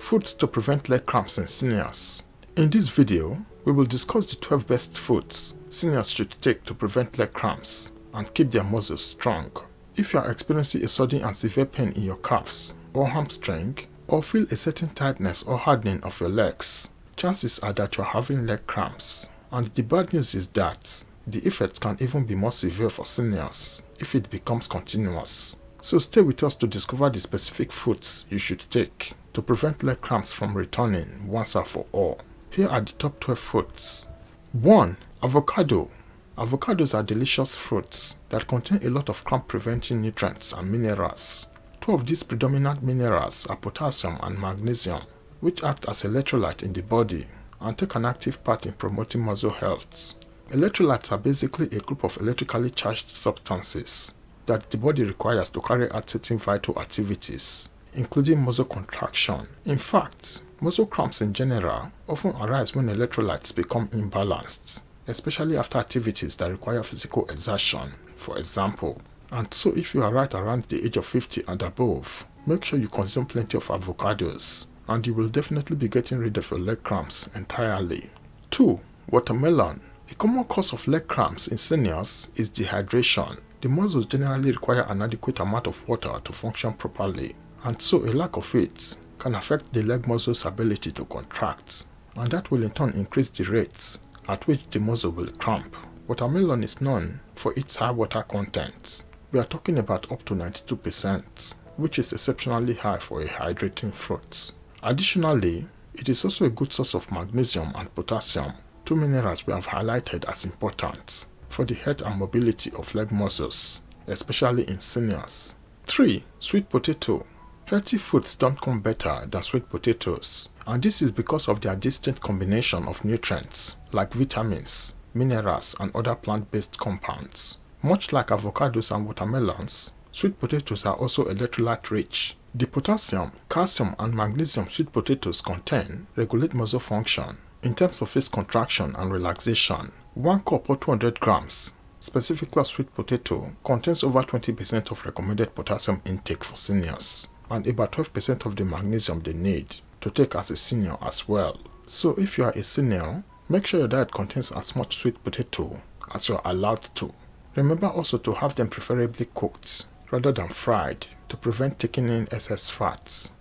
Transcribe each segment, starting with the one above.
Foods to prevent leg cramps in seniors. In this video, we will discuss the 12 best foods seniors should take to prevent leg cramps and keep their muscles strong. If you are experiencing a sudden and severe pain in your calves or hamstring, or feel a certain tightness or hardening of your legs, chances are that you are having leg cramps. And the bad news is that the effects can even be more severe for seniors if it becomes continuous. So stay with us to discover the specific foods you should take to prevent leg cramps from returning once and for all. Here are the top 12 foods. 1. Avocado. Avocados are delicious fruits that contain a lot of cramp-preventing nutrients and minerals. Two of these predominant minerals are potassium and magnesium, which act as electrolyte in the body and take an active part in promoting muscle health. Electrolytes are basically a group of electrically charged substances that the body requires to carry out certain vital activities, including muscle contraction. In fact, muscle cramps in general often arise when electrolytes become imbalanced, especially after activities that require physical exertion, for example. And so if you are right around the age of 50 and above, make sure you consume plenty of avocados, and you will definitely be getting rid of your leg cramps entirely. 2. Watermelon. A common cause of leg cramps in seniors is dehydration. The muscles generally require an adequate amount of water to function properly, and so a lack of it can affect the leg muscle's ability to contract, and that will in turn increase the rates at which the muscle will cramp. Watermelon is known for its high water content. We are talking about up to 92%, which is exceptionally high for a hydrating fruit. Additionally, it is also a good source of magnesium and potassium, two minerals we have highlighted as important for the health and mobility of leg muscles, especially in seniors. 3. Sweet potato. Healthy foods don't come better than sweet potatoes, and this is because of their distinct combination of nutrients like vitamins, minerals, and other plant-based compounds. Much like avocados and watermelons, sweet potatoes are also electrolyte rich. The potassium, calcium, and magnesium sweet potatoes contain regulate muscle function in terms of its contraction and relaxation. 1 cup or 200 grams, specifically of sweet potato, contains over 20% of recommended potassium intake for seniors, and about 12% of the magnesium they need to take as a senior as well. So if you are a senior, make sure your diet contains as much sweet potato as you are allowed to. Remember also to have them preferably cooked rather than fried to prevent taking in excess fats.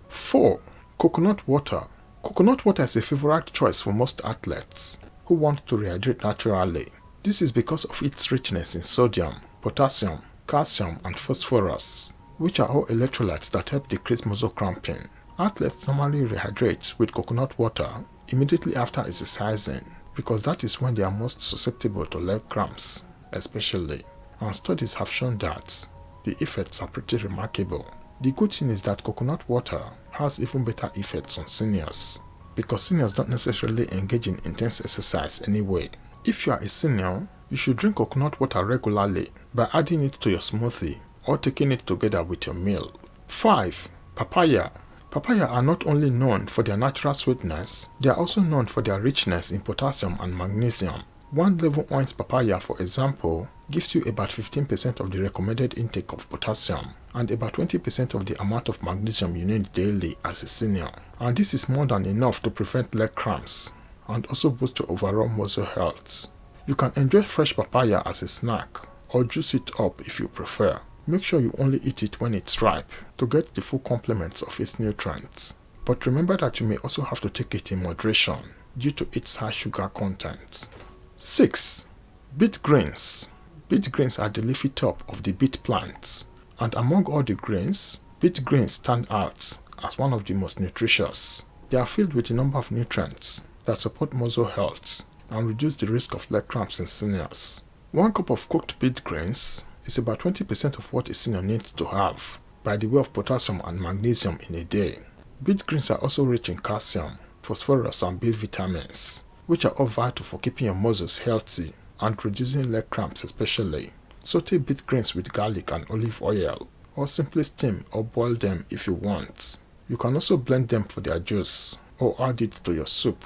4. Coconut water. Coconut water is a favorite choice for most athletes who want to rehydrate naturally. This is because of its richness in sodium, potassium, calcium, and phosphorus, which are all electrolytes that help decrease muscle cramping. Athletes normally rehydrate with coconut water immediately after exercising because that is when they are most susceptible to leg cramps, especially. And studies have shown that the effects are pretty remarkable. The good thing is that coconut water has even better effects on seniors because seniors don't necessarily engage in intense exercise anyway. If you are a senior, you should drink coconut water regularly by adding it to your smoothie or taking it together with your meal. 5. Papaya. Papaya are not only known for their natural sweetness, they are also known for their richness in potassium and magnesium. 1 level ounce papaya, for example, gives you about 15% of the recommended intake of potassium and about 20% of the amount of magnesium you need daily as a senior. And this is more than enough to prevent leg cramps and also boost your overall muscle health. You can enjoy fresh papaya as a snack or juice it up if you prefer. Make sure you only eat it when it's ripe to get the full complements of its nutrients. But remember that you may also have to take it in moderation due to its high sugar content. 6. Beet greens. Beet greens are the leafy top of the beet plants, and among all the greens, beet greens stand out as one of the most nutritious. They are filled with a number of nutrients that support muscle health and reduce the risk of leg cramps in seniors. 1 cup of cooked beet greens is about 20% of what a senior needs to have by the way of potassium and magnesium in a day. Beet greens are also rich in calcium, phosphorus, and B vitamins, which are all vital for keeping your muscles healthy and reducing leg cramps especially. Saute beet greens with garlic and olive oil, or simply steam or boil them if you want. You can also blend them for their juice or add it to your soup.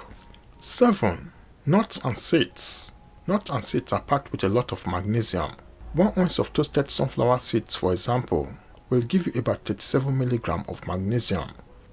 7. Nuts and seeds. Nuts and seeds are packed with a lot of magnesium. 1 ounce of toasted sunflower seeds, for example, will give you about 37 mg of magnesium.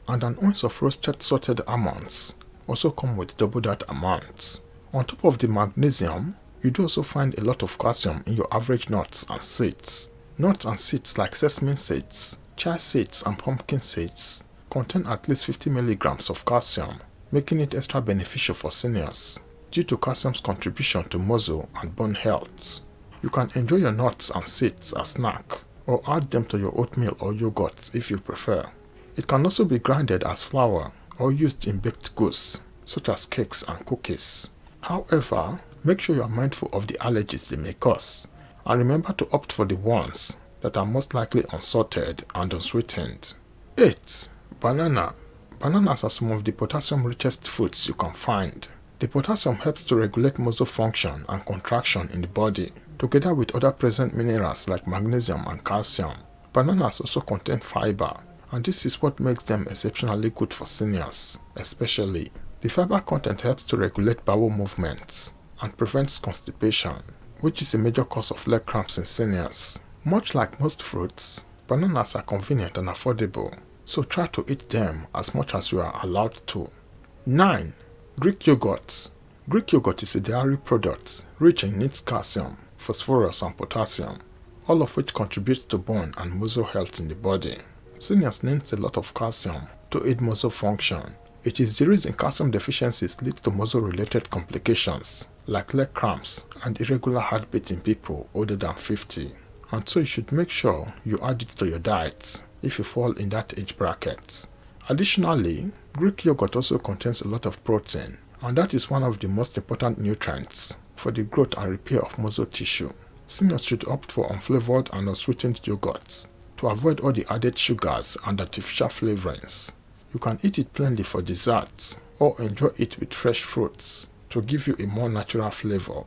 and an ounce of roasted salted almonds also come with double that amount. On top of the magnesium, you do also find a lot of calcium in your average nuts and seeds. Nuts and seeds like sesame seeds, chia seeds and pumpkin seeds contain at least 50 milligrams of calcium, making it extra beneficial for seniors due to calcium's contribution to muscle and bone health. You can enjoy your nuts and seeds as snack or add them to your oatmeal or yogurt if you prefer. It can also be grinded as flour or used in baked goods such as cakes and cookies. However, make sure you are mindful of the allergies they may cause, and remember to opt for the ones that are most likely unsalted and unsweetened. 8. Banana. Bananas are some of the potassium richest foods you can find. The potassium helps to regulate muscle function and contraction in the body, together with other present minerals like magnesium and calcium. Bananas also contain fiber, and this is what makes them exceptionally good for seniors, especially. The fiber content helps to regulate bowel movements and prevents constipation, which is a major cause of leg cramps in seniors. Much like most fruits, bananas are convenient and affordable, so try to eat them as much as you are allowed to. 9. Greek yogurt. Greek yogurt is a dairy product rich in neat calcium, phosphorus and potassium, all of which contributes to bone and muscle health in the body. Seniors need a lot of calcium to aid muscle function. It is the reason calcium deficiencies lead to muscle-related complications like leg cramps and irregular heartbeat in people older than 50. And so you should make sure you add it to your diet if you fall in that age bracket. Additionally, Greek yogurt also contains a lot of protein, and that is one of the most important nutrients for the growth and repair of muscle tissue. Seniors should opt for unflavored and unsweetened yogurt to avoid all the added sugars and artificial flavorings. You can eat it plainly for dessert or enjoy it with fresh fruits to give you a more natural flavor.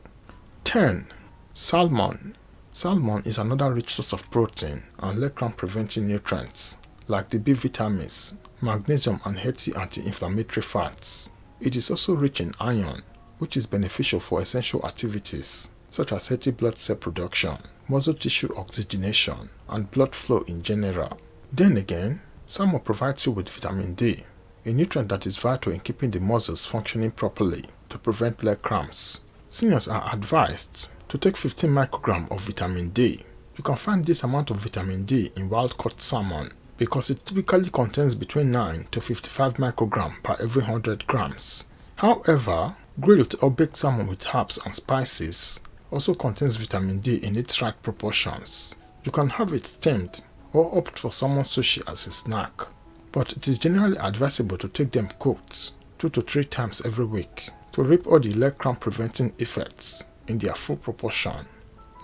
10. Salmon. Salmon is another rich source of protein and leg cramp preventing nutrients like the B vitamins, magnesium and healthy anti-inflammatory fats. It is also rich in iron, which is beneficial for essential activities such as healthy blood cell production, muscle tissue oxygenation, and blood flow in general. Then again, salmon provides you with vitamin D, a nutrient that is vital in keeping the muscles functioning properly to prevent leg cramps. Seniors are advised to take 15 micrograms of vitamin D. You can find this amount of vitamin D in wild-caught salmon because it typically contains between 9 to 55 micrograms per every 100 grams. However, grilled or baked salmon with herbs and spices also contains vitamin D in its right proportions. You can have it steamed or opt for salmon sushi as a snack, but it is generally advisable to take them cooked 2 to 3 times every week to reap all the leg cramp preventing effects in their full proportion.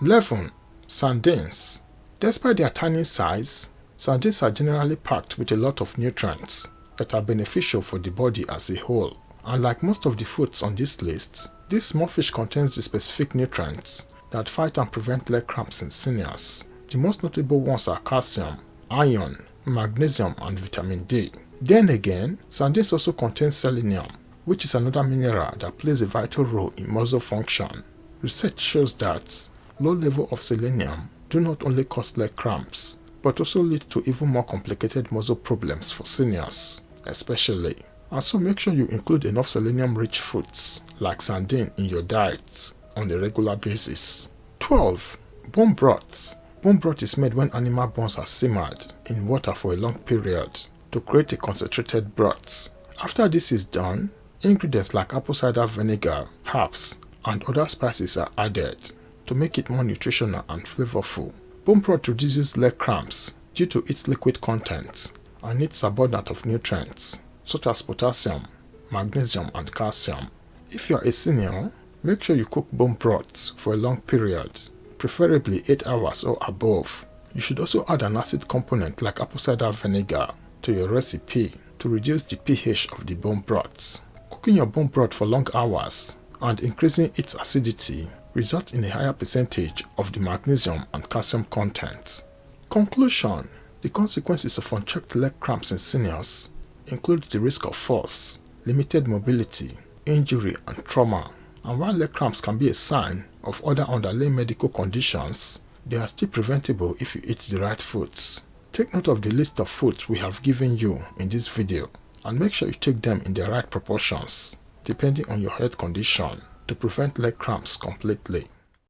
11. Sardines. Despite their tiny size, sardines are generally packed with a lot of nutrients that are beneficial for the body as a whole. And like most of the foods on this list, this small fish contains the specific nutrients that fight and prevent leg cramps in seniors. The most notable ones are calcium, iron, magnesium, and vitamin D. Then again, sardines also contain selenium, which is another mineral that plays a vital role in muscle function. Research shows that low level of selenium do not only cause leg cramps, but also lead to even more complicated muscle problems for seniors, especially. And so make sure you include enough selenium-rich foods like sardine in your diet on a regular basis. 12. Bone broth. Bone broth is made when animal bones are simmered in water for a long period to create a concentrated broth. After this is done, ingredients like apple cider vinegar, herbs, and other spices are added to make it more nutritional and flavorful. Bone broth reduces leg cramps due to its liquid content and its abundance of nutrients such as potassium, magnesium, and calcium. If you are a senior, make sure you cook bone broth for a long period, preferably 8 hours or above. You should also add an acid component like apple cider vinegar to your recipe to reduce the pH of the bone broth. Cooking your bone broth for long hours and increasing its acidity results in a higher percentage of the magnesium and calcium content. Conclusion: the consequences of unchecked leg cramps in seniors include the risk of falls, limited mobility, injury, and trauma. And while leg cramps can be a sign of other underlying medical conditions, they are still preventable if you eat the right foods, Take note of the list of foods we have given you in this video and make sure you take them in the right proportions depending on your health condition to prevent leg cramps completely.